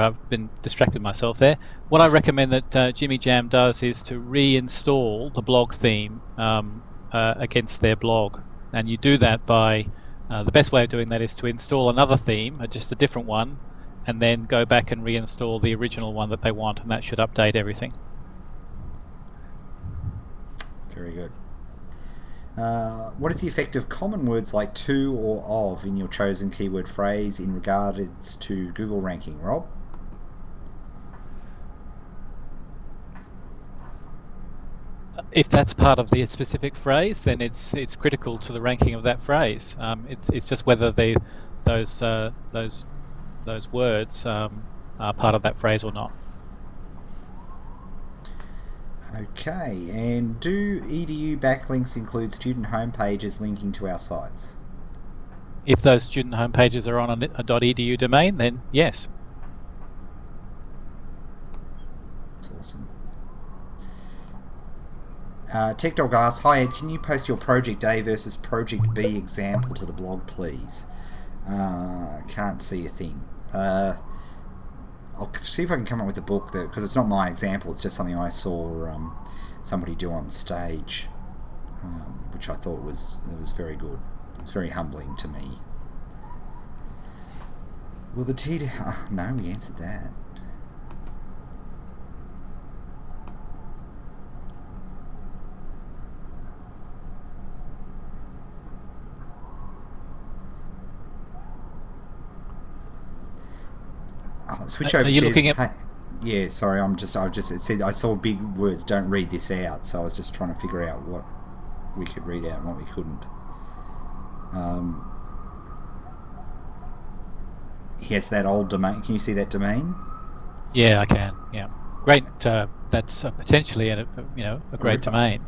I've been distracted myself there. What I recommend that Jimmy Jam does is to reinstall the blog theme against their blog, and you do that by the best way of doing that is to install another theme, just a different one, and then go back and reinstall the original one that they want, and that should update everything. Very good. What is the effect of common words like to or of in your chosen keyword phrase in regards to Google ranking, Rob? If that's part of the specific phrase, then it's critical to the ranking of that phrase. It's just whether those words are part of that phrase or not. Okay, and do edu backlinks include student homepages linking to our sites? If those student homepages are on a .edu domain, then yes. That's awesome. TechDog asks, hi Ed, can you post your Project A versus Project B example to the blog, please? Can't see a thing. I'll see if I can come up with a book that, because it's not my example, it's just something I saw somebody do on stage, which I thought was very good. It's very humbling to me. Will the TD... no, we answered that. Switch over. Are you looking at? Hey, yeah, sorry. It said I saw big words. Don't read this out. So I was just trying to figure out what we could read out and what we couldn't. Yes, that old domain. Can you see that domain? Yeah, I can. Yeah, great. That's potentially a great domain.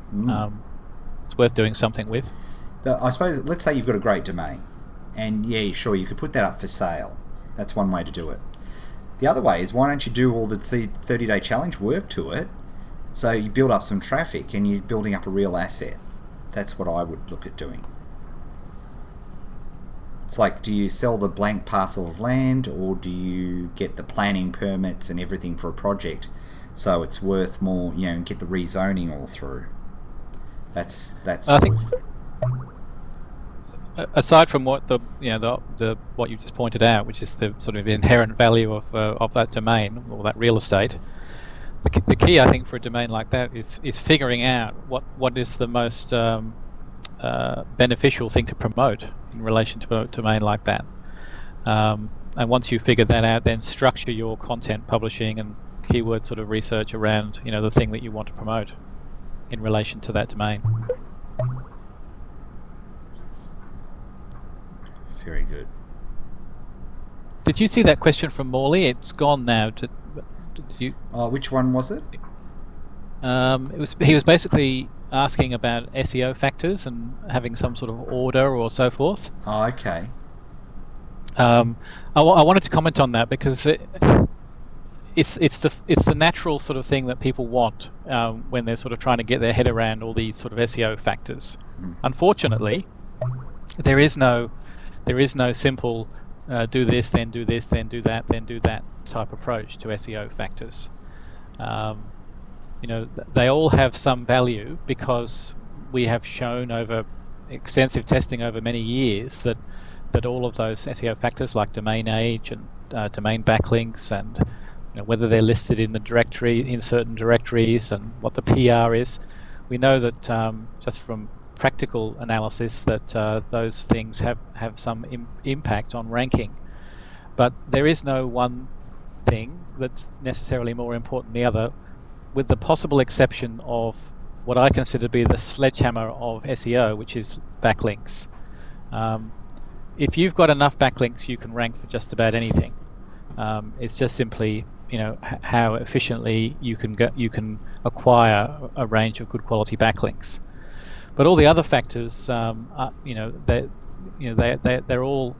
It's worth doing something with. I suppose. Let's say you've got a great domain, and yeah, sure, you could put that up for sale. That's one way to do it. The other way is, why don't you do all the 30-day challenge work to it, so you build up some traffic and you're building up a real asset. That's what I would look at doing. It's like, do you sell the blank parcel of land, or do you get the planning permits and everything for a project so it's worth more, and get the rezoning all through? That's I think, aside from what what you just pointed out, which is the sort of inherent value of that domain or that real estate, the key, I think, for a domain like that is figuring out what is the most beneficial thing to promote in relation to a domain like that. And once you figure that out, then structure your content publishing and keyword sort of research around the thing that you want to promote in relation to that domain. Very good. Did you see that question from Morley? It's gone now. Did you? Which one was it? He was basically asking about SEO factors and having some sort of order or so forth. Oh, okay. I wanted to comment on that because it's the natural sort of thing that people want when they're sort of trying to get their head around all these sort of SEO factors. Unfortunately, there is no simple do this, then do this, then do that, then do that type approach to SEO factors. They all have some value because we have shown over extensive testing over many years that all of those SEO factors, like domain age and domain backlinks, and whether they're listed in the directory, in certain directories, and what the PR is, we know that just from practical analysis that those things have some impact on ranking. But there is no one thing that's necessarily more important than the other, with the possible exception of what I consider to be the sledgehammer of SEO, which is backlinks. If you've got enough backlinks, you can rank for just about anything. It's just simply how efficiently you can acquire a range of good quality backlinks. But all the other factors, they all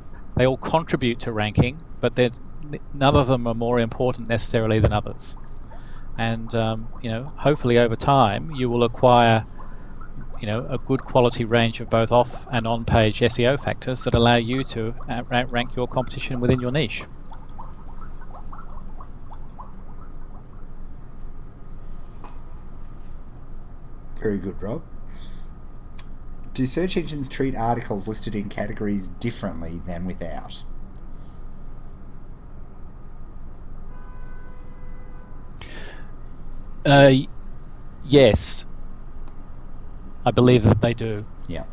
contribute to ranking, but none of them are more important necessarily than others. And hopefully over time you will acquire a good quality range of both off and on page SEO factors that allow you to rank your competition within your niche. Very good, Rob. Do search engines treat articles listed in categories differently than without? Yes, I believe that they do. Yeah.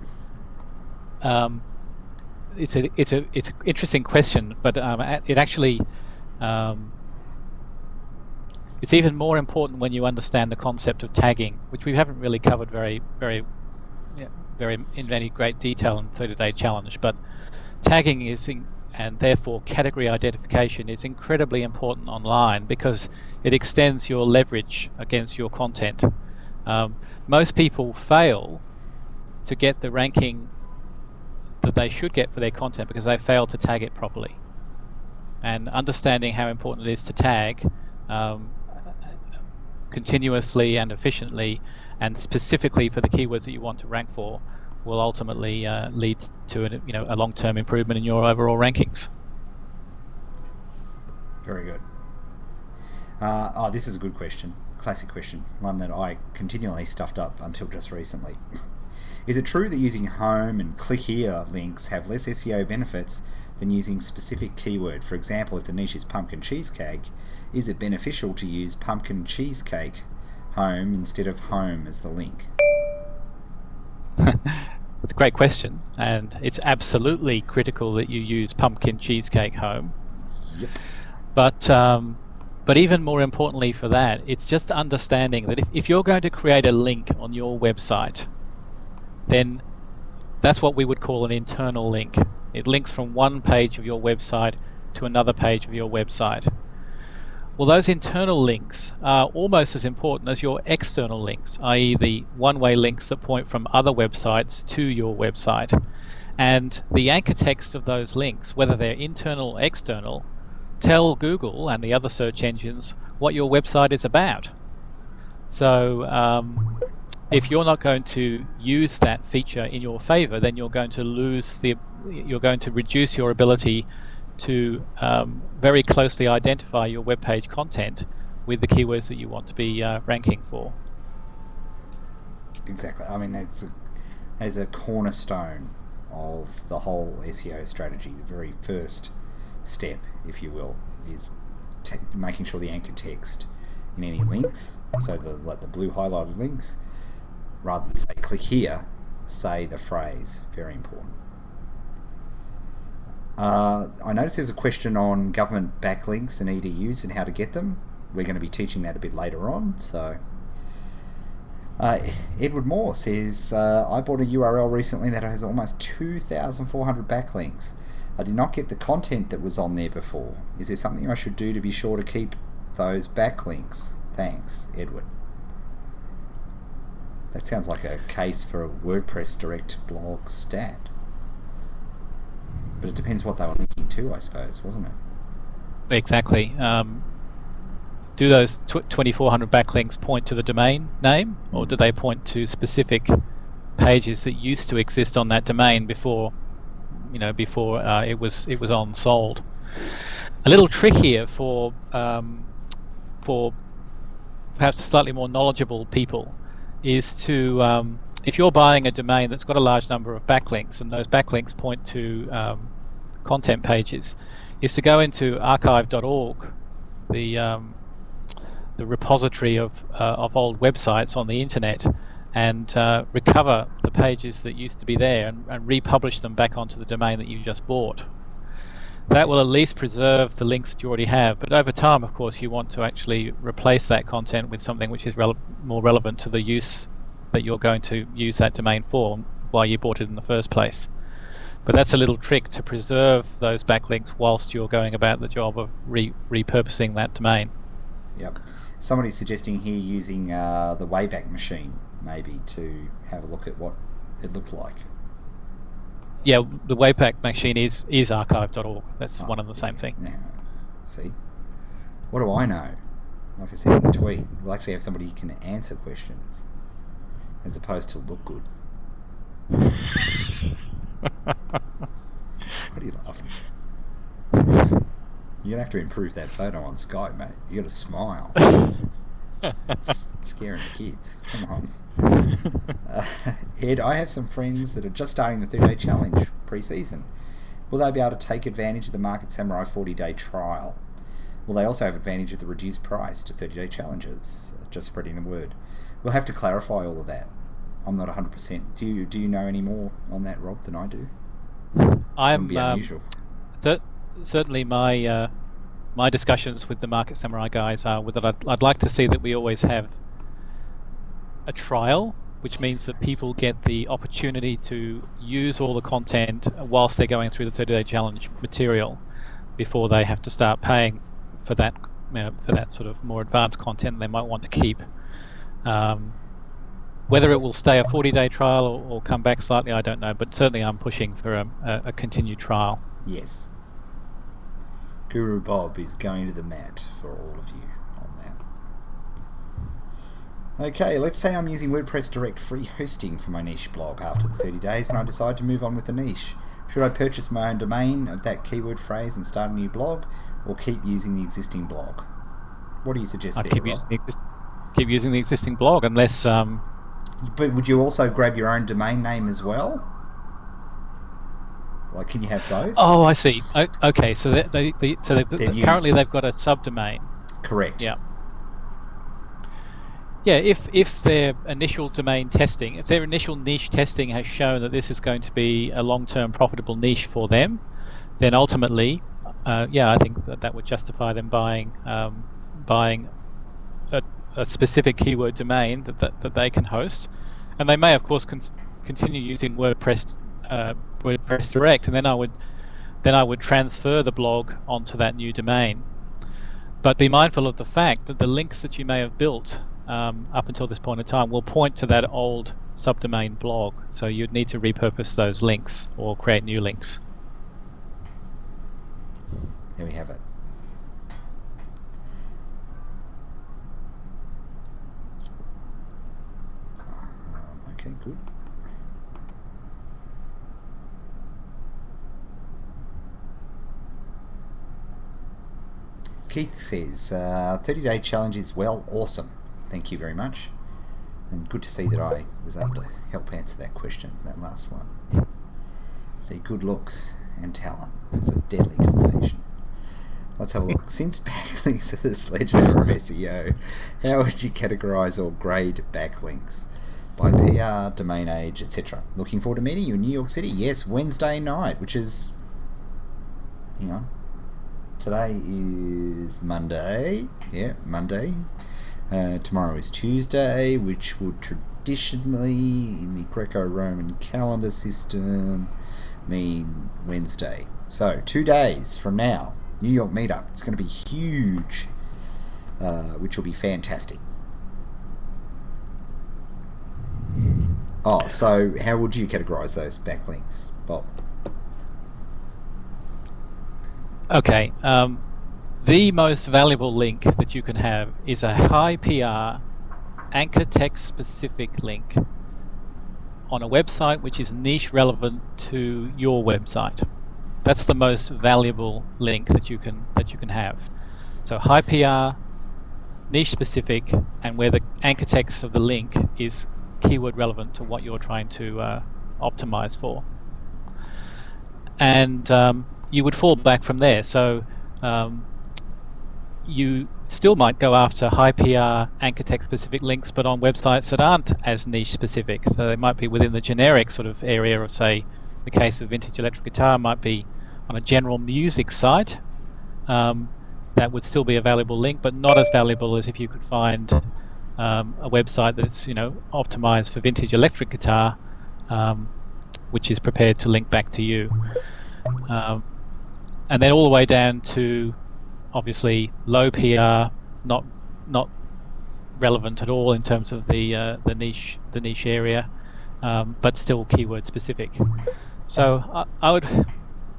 It's an interesting question, but it actually it's even more important when you understand the concept of tagging, which we haven't really covered very in any great detail in 30-day challenge. But tagging and therefore category identification is incredibly important online because it extends your leverage against your content. Most people fail to get the ranking that they should get for their content because they fail to tag it properly. And understanding how important it is to tag continuously and efficiently, and specifically for the keywords that you want to rank for, will ultimately lead to a long-term improvement in your overall rankings. Very good. This is a good question. Classic question. One that I continually stuffed up until just recently. Is it true that using home and click here links have less SEO benefits than using specific keyword? For example, if the niche is pumpkin cheesecake, is it beneficial to use pumpkin cheesecake home instead of home as the link? It's a great question, and it's absolutely critical that you use pumpkin cheesecake home. Yep. But even more importantly for that, it's just understanding that if you're going to create a link on your website, then that's what we would call an internal link. It links from one page of your website to another page of your website. Well, those internal links are almost as important as your external links, i.e. the one-way links that point from other websites to your website. And the anchor text of those links, whether they're internal or external, tell Google and the other search engines what your website is about. So if you're not going to use that feature in your favor, then you're going to reduce your ability to very closely identify your web page content with the keywords that you want to be ranking for. Exactly. I mean, that is a cornerstone of the whole SEO strategy. The very first step, if you will, is making sure the anchor text in any links, so the blue highlighted links, rather than say click here, say the phrase. Very important. I noticed there's a question on government backlinks and EDUs and how to get them. We're going to be teaching that a bit later on. So, Edward Moore says, I bought a URL recently that has almost 2,400 backlinks. I did not get the content that was on there before. Is there something I should do to be sure to keep those backlinks? Thanks, Edward. That sounds like a case for a WordPress direct blog stat. But it depends what they were linking to, I suppose, wasn't it? Exactly. Do those 2,400 backlinks point to the domain name, or do they point to specific pages that used to exist on that domain before it was on sold? A little trick here for perhaps slightly more knowledgeable people is to if you're buying a domain that's got a large number of backlinks and those backlinks point to content pages, is to go into archive.org, the repository of old websites on the internet, and recover the pages that used to be there and republish them back onto the domain that you just bought. That will at least preserve the links that you already have, but over time, of course, you want to actually replace that content with something which is more relevant to the use that you're going to use that domain for, why you bought it in the first place. But that's a little trick to preserve those backlinks whilst you're going about the job of repurposing that domain. Yep. Somebody's suggesting here using the Wayback Machine, maybe, to have a look at what it looked like. Yeah, the Wayback Machine is archive.org. That's one and the same thing. Yeah. See? What do I know? Like I said in the tweet, we'll actually have somebody who can answer questions as opposed to look good. What are you laughing at? You're going to have to improve that photo on Skype, mate. You got to smile. It's scaring the kids. Come on. Ed, I have some friends that are just starting the 30-day challenge pre-season. Will they be able to take advantage of the Market Samurai 40-day trial? Will they also have advantage of the reduced price to 30-day challenges? Just spreading the word. We'll have to clarify all of that. I'm not 100%. Do you know any more on that, Rob, than I do? I'm Wouldn't be unusual. certainly my discussions with the Market Samurai guys are with that I'd like to see that we always have a trial, which means that people get the opportunity to use all the content whilst they're going through the 30-day challenge material before they have to start paying for that, for that sort of more advanced content they might want to keep. Whether it will stay a 40-day trial or come back slightly, I don't know, but certainly I'm pushing for a continued trial. Yes. Guru Bob is going to the mat for all of you on that. Okay, let's say I'm using WordPress Direct free hosting for my niche blog after the 30 days and I decide to move on with the niche. Should I purchase my own domain of that keyword phrase and start a new blog, or keep using the existing blog? What do you suggest there, Rob? Keep using the existing blog unless... But would you also grab your own domain name as well? Like, can you have both? Oh, I see. Okay, so currently they've got a subdomain. Correct. Yeah. Yeah, if their initial domain testing, if their initial niche testing has shown that this is going to be a long-term profitable niche for them, then ultimately, I think that would justify them buying a specific keyword domain that they can host, and they may of course continue using WordPress Direct, and then I would transfer the blog onto that new domain. But be mindful of the fact that the links that you may have built up until this point in time will point to that old subdomain blog, so you'd need to repurpose those links or create new links. There we have it. Okay, good. Keith says, 30-day challenge is awesome. Thank you very much. And good to see that I was able to help answer that question, that last one. See, good looks and talent. It's a deadly combination. Let's have a look. Since backlinks are the sledgehammer of SEO, how would you categorize or grade backlinks? By PR, domain age, etc. Looking forward to meeting you in New York City. Yes, Wednesday night, which is, today is Monday. Yeah, Monday. Tomorrow is Tuesday, which would traditionally, in the Greco-Roman calendar system, mean Wednesday. So 2 days from now, New York meetup. It's going to be huge, which will be fantastic. Oh, so how would you categorize those backlinks, Bob? Okay. The most valuable link that you can have is a high PR anchor text specific link on a website which is niche relevant to your website. That's the most valuable link that you can have. So high PR, niche specific, and where the anchor text of the link is keyword relevant to what you're trying to optimize for. And you would fall back from there. So you still might go after high PR anchor text specific links, but on websites that aren't as niche specific. So they might be within the generic sort of area of, say, the case of Vintage Electric Guitar might be on a general music site. That would still be a valuable link, but not as valuable as if you could find a website that's optimized for vintage electric guitar, which is prepared to link back to you. And then all the way down to obviously low PR, not relevant at all in terms of the niche area, but still keyword specific. So I would,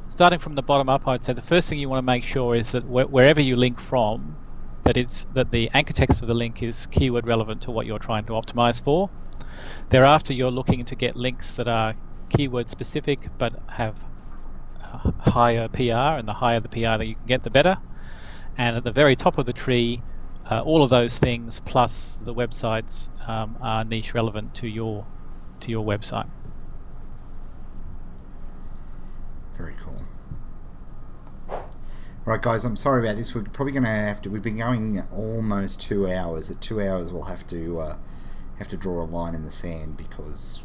starting from the bottom up, I'd say the first thing you want to make sure is that wherever you link from, that the anchor text of the link is keyword relevant to what you're trying to optimize for. Thereafter, you're looking to get links that are keyword specific but have higher PR, and the higher the PR that you can get, the better. And at the very top of the tree, all of those things plus the websites are niche relevant to your website. Very cool. Right, guys, I'm sorry about this. We're probably going to have to. We've been going almost 2 hours. At 2 hours, we'll have to draw a line in the sand because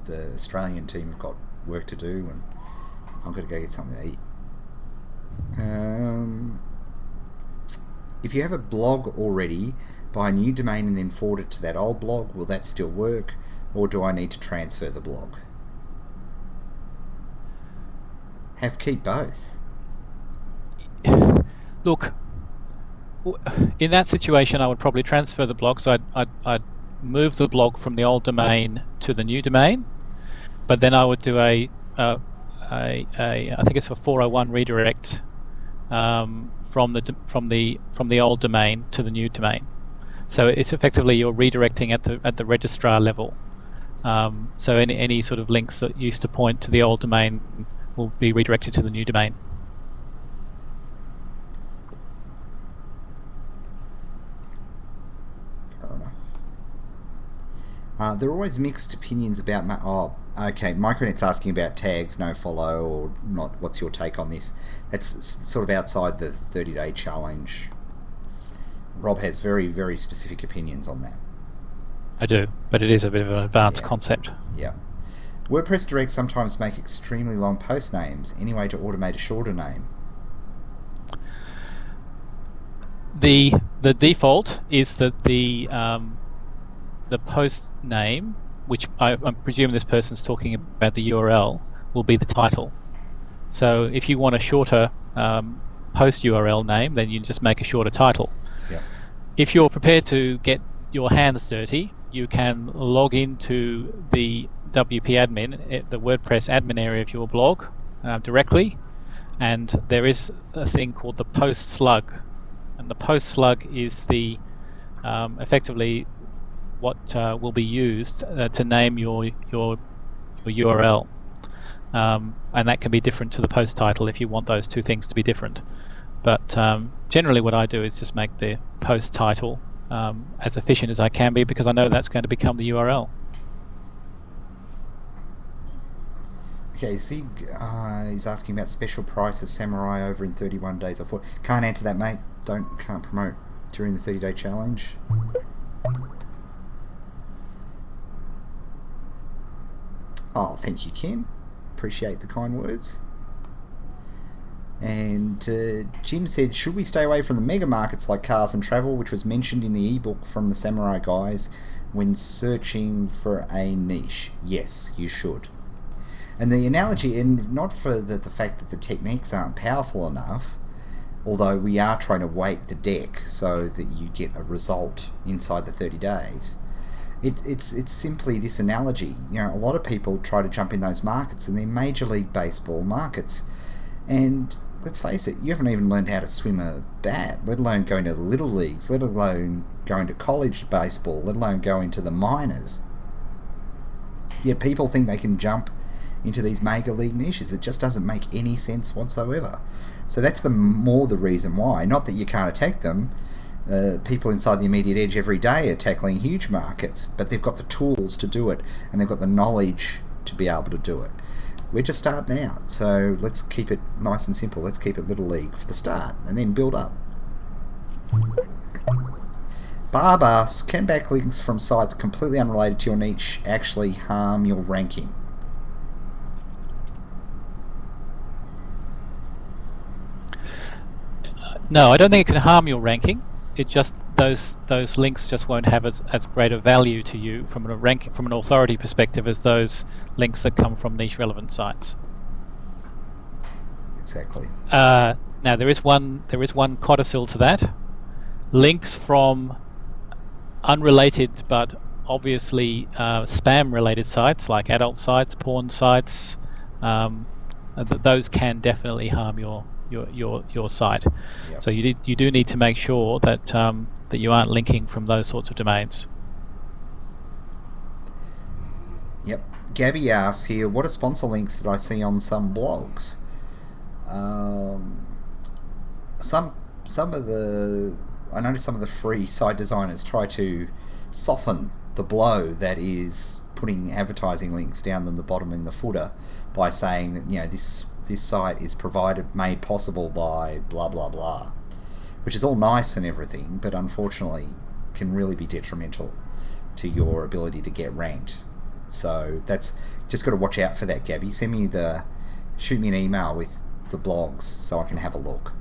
the Australian team have got work to do, and I'm going to go get something to eat. If you have a blog already, buy a new domain and then forward it to that old blog. Will that still work, or do I need to transfer the blog? Keep both. Look, in that situation, I would probably transfer the blog. So I'd move the blog from the old domain to the new domain, but then I would do I think it's a 401 redirect from the old domain to the new domain. So it's effectively you're redirecting at the registrar level. So any sort of links that used to point to the old domain will be redirected to the new domain. Fair enough. There are always mixed opinions about... Micronet's asking about tags, no follow, or not. What's your take on this? That's sort of outside the 30-day challenge. Rob has very, very specific opinions on that. I do, but it is a bit of an advanced concept. Yeah. WordPress Direct sometimes make extremely long post names. Any way to automate a shorter name? The default is that the post name, which I'm presuming this person's talking about the URL, will be the title. So if you want a shorter post URL name, then you just make a shorter title. Yeah. If you're prepared to get your hands dirty, you can log into the WP admin, the WordPress admin area of your blog directly, and there is a thing called the post slug, and the post slug is the effectively what will be used to name your URL, and that can be different to the post title if you want those two things to be different. But generally what I do is just make the post title as efficient as I can be, because I know that's going to become the URL. Okay, see, he's asking about special prices, Samurai over in 31 days or 4. Can't answer that, mate. Can't promote during the 30-day challenge. Oh, thank you, Ken. Appreciate the kind words. And Jim said, should we stay away from the mega markets like cars and travel, which was mentioned in the ebook from the Samurai guys, when searching for a niche? Yes, you should. And the analogy, and not for the fact that the techniques aren't powerful enough, although we are trying to weight the deck so that you get a result inside the 30 days. It's simply this analogy. You know, a lot of people try to jump in those markets, and they're Major League Baseball markets. And let's face it, you haven't even learned how to swim a bat, let alone going to the little leagues, let alone going to college baseball, let alone going to the minors. Yet people think they can jump into these mega league niches. It just doesn't make any sense whatsoever. So that's the reason why. Not that you can't attack them. People inside the immediate edge every day are tackling huge markets, but they've got the tools to do it, and they've got the knowledge to be able to do it. We're just starting out, so let's keep it nice and simple. Let's keep it little league for the start, and then build up. Barb asks, can backlinks from sites completely unrelated to your niche actually harm your ranking? No, I don't think it can harm your ranking. It just those links just won't have as great a value to you from an authority perspective as those links that come from niche relevant sites. Exactly. Now there is one codicil to that. Links from unrelated but obviously spam related sites like adult sites, porn sites, those can definitely harm your site. Yep. So you do need to make sure that that you aren't linking from those sorts of domains. Yep. Gabby asks here, what are sponsor links that I see on some blogs? Some of the I noticed some of the free site designers try to soften the blow that is putting advertising links down in the bottom in the footer by saying that, this site is made possible by blah blah blah, which is all nice and everything, but unfortunately can really be detrimental to your ability to get ranked. So that's just got to watch out for that, Gabby. Shoot me an email with the blogs so I can have a look,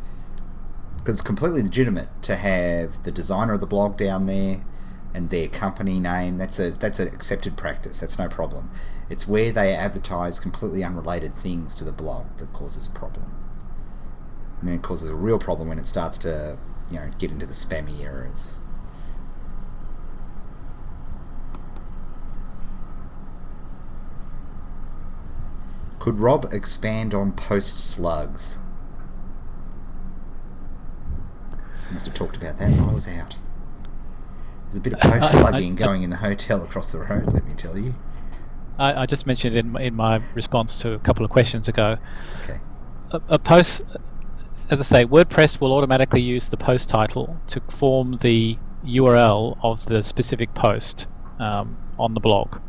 because it's completely legitimate to have the designer of the blog down there and their company name. That's an accepted practice. That's no problem. It's where they advertise completely unrelated things to the blog that causes a problem. And then it causes a real problem when it starts to, get into the spammy areas. Could Rob expand on post slugs? I must have talked about that while I was out. There's a bit of post slugging going in the hotel across the road, let me tell you. I just mentioned in my response to a couple of questions ago. Okay. A post, as I say, WordPress will automatically use the post title to form the URL of the specific post on the blog.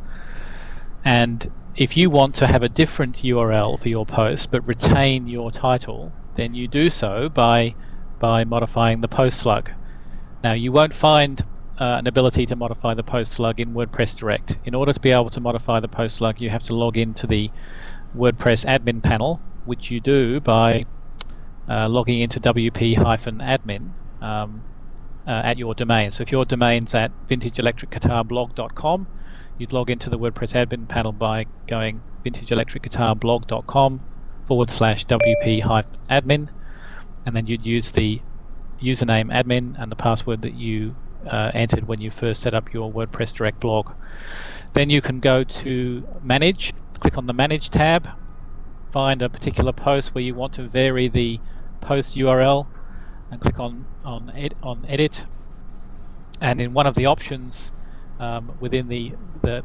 And if you want to have a different URL for your post but retain your title, then you do so by modifying the post slug. Now, you won't find an ability to modify the post slug in WordPress Direct. In order to be able to modify the post slug, you have to log into the WordPress admin panel, which you do by logging into wp-admin at your domain. So if your domain's at vintageelectricguitarblog.com, you'd log into the WordPress admin panel by going vintageelectricguitarblog.com/wp-admin, and then you'd use the username admin and the password that you entered when you first set up your WordPress Direct blog. Then you can go to Manage, click on the Manage tab, find a particular post where you want to vary the post URL, and click on Edit. And in one of the options within the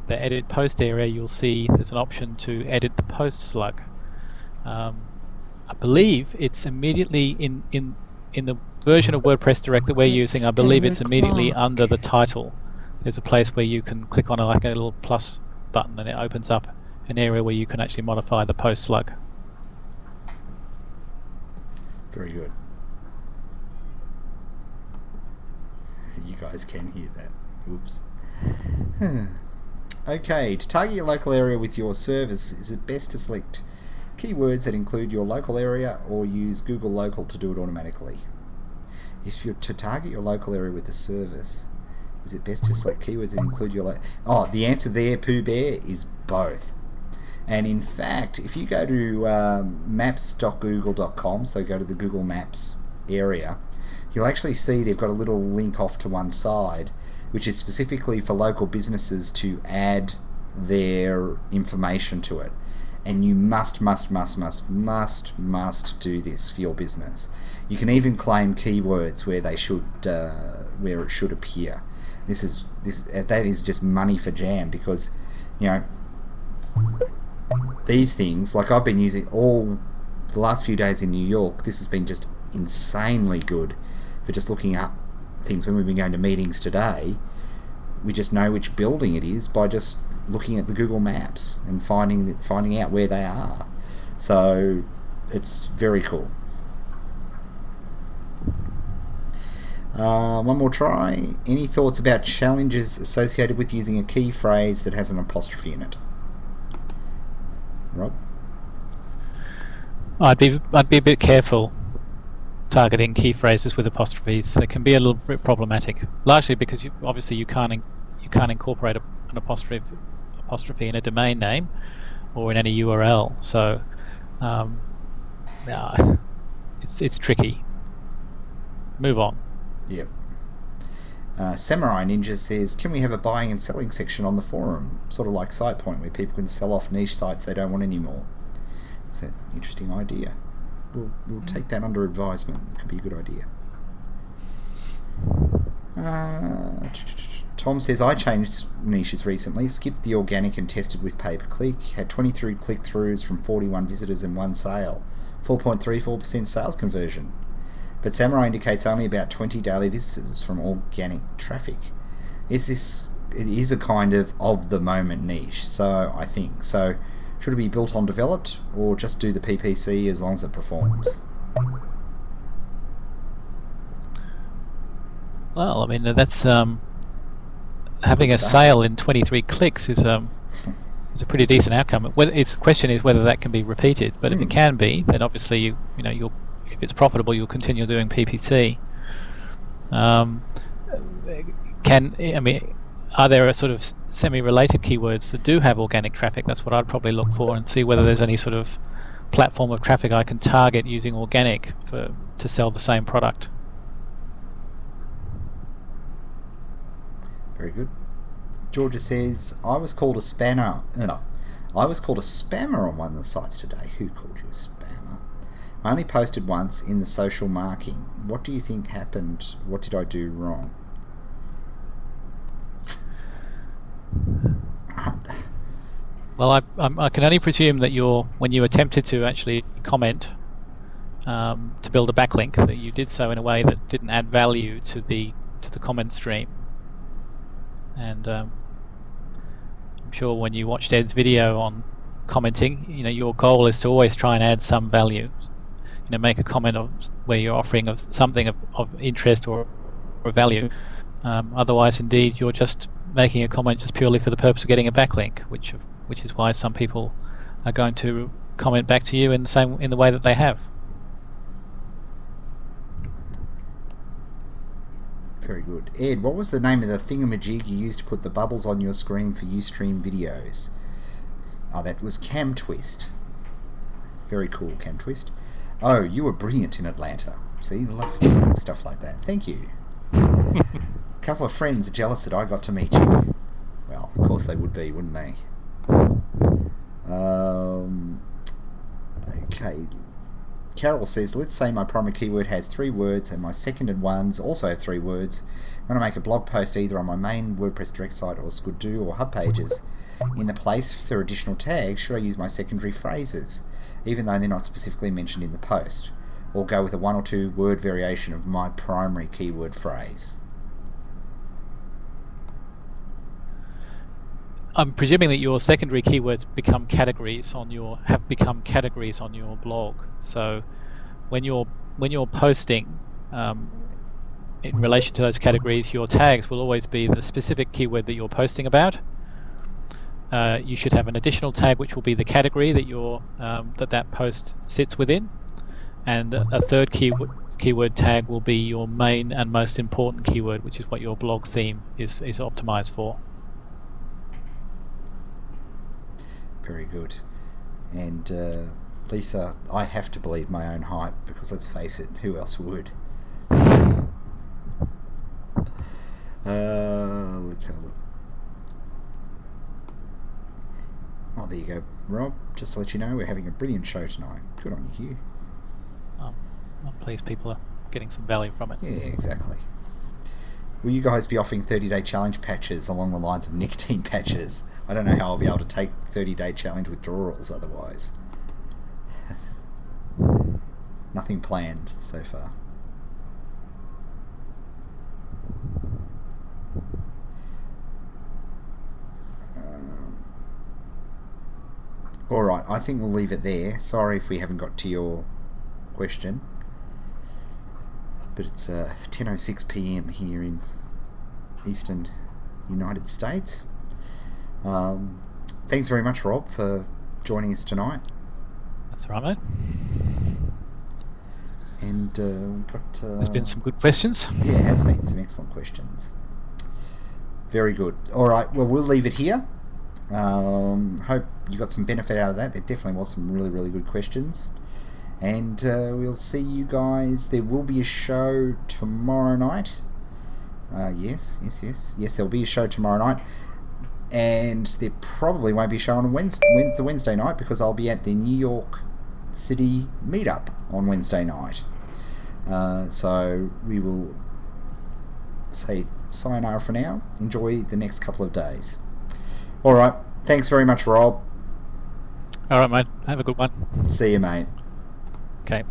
Edit Post area, you'll see there's an option to edit the post slug. I believe it's immediately in the version of WordPress Direct that we're using. I believe it's immediately under the title. There's a place where you can click on a little plus button, and it opens up an area where you can actually modify the post slug. Very good. You guys can hear that. Oops. Okay, to target your local area with your service, is it best to select keywords that include your local area or use Google Local to do it automatically? If you're to target your local area with a service, is it best to select keywords that include your the answer there, Pooh Bear, is both. And in fact, if you go to maps.google.com, so go to the Google Maps area, you'll actually see they've got a little link off to one side, which is specifically for local businesses to add their information to it. And you must do this for your business. You can even claim keywords where they should, where it should appear. That is just money for jam, because these things, like I've been using all the last few days in New York, this has been just insanely good for just looking up things. When we've been going to meetings today, we just know which building it is by just looking at the Google Maps and finding out where they are. So it's very cool. One more try. Any thoughts about challenges associated with using a key phrase that has an apostrophe in it? Rob? I'd be a bit careful targeting key phrases with apostrophes. They can be a little bit problematic, largely because you can't incorporate an apostrophe in a domain name or in any URL. So it's tricky. Move on. Yep. Samurai Ninja says, can we have a buying and selling section on the forum, sort of like SitePoint, where people can sell off niche sites they don't want anymore? It's an interesting idea. We'll take that under advisement. It could be a good idea. Tom says, I changed niches recently, skipped the organic and tested with pay-per-click, had 23 click-throughs from 41 visitors and 1 sale, 4.34% sales conversion. but Samurai indicates only about 20 daily visitors from organic traffic. It is a kind of the moment niche, so I think. So should it be built on developed, or just do the PPC as long as it performs? Well, I mean, that's having a sale in 23 clicks is a pretty decent outcome. Its question is whether that can be repeated, but if it can be, then obviously you'll if it's profitable, you'll continue doing PPC. Are there a sort of semi-related keywords that do have organic traffic? That's what I'd probably look for, and see whether there's any sort of platform of traffic I can target using organic to sell the same product. Very good. Georgia says, I was called a spammer. I was called a spammer on one of the sites today. Who called you a spammer? I only posted once in the social marking. What do you think happened? What did I do wrong? Well, I can only presume that when you attempted to actually comment to build a backlink, that you did so in a way that didn't add value to the comment stream. And I'm sure when you watched Ed's video on commenting, your goal is to always try and add some value. Make a comment where you're offering something of interest or value. Otherwise, indeed, you're just making a comment just purely for the purpose of getting a backlink, which is why some people are going to comment back to you in the way that they have. Very good. Ed, what was the name of the thingamajig you used to put the bubbles on your screen for Ustream videos? Oh, that was CamTwist. Very cool, CamTwist. Oh, you were brilliant in Atlanta. See, I love doing stuff like that. Thank you. A couple of friends are jealous that I got to meet you. Well, of course they would be, wouldn't they? Okay. Carol says, let's say my primary keyword has 3 words and my seconded ones also have 3 words. When I make a blog post either on my main WordPress direct site or Skidoo or Hub Pages, in the place for additional tags, should I use my secondary phrases, even though they're not specifically mentioned in the post, or go with a 1 or 2 word variation of my primary keyword phrase? I'm presuming that your secondary keywords have become categories on your blog. So when you're posting in relation to those categories, your tags will always be the specific keyword that you're posting about. You should have an additional tag which will be the category that that post sits within, and a third keyword tag will be your main and most important keyword, which is what your blog theme is optimized for. Very good. And Lisa, I have to believe my own hype, because let's face it, who else would? Let's have a look. Oh, there you go, Rob. Just to let you know, we're having a brilliant show tonight. Good on you, Hugh. I'm pleased people are getting some value from it. Yeah, exactly. Will you guys be offering 30-day challenge patches along the lines of nicotine patches? I don't know how I'll be able to take 30-day challenge withdrawals otherwise. Nothing planned so far. Alright, I think we'll leave it there. Sorry if we haven't got to your question. But it's 10:06 PM here in Eastern United States. Thanks very much, Rob, for joining us tonight. That's right, mate. And we've got... There's been some good questions. Yeah, it has been some excellent questions. Very good. Alright, well, we'll leave it here. Hope you got some benefit out of that. There definitely was some really, really good questions. And we'll see you guys. There will be a show tomorrow night. Yes, there'll be a show tomorrow night. And there probably won't be a show on the Wednesday night, because I'll be at the New York City meetup on Wednesday night. So we will say sayonara for now. Enjoy the next couple of days. Alright, thanks very much, Rob. Alright, mate. Have a good one. See you, mate. Okay.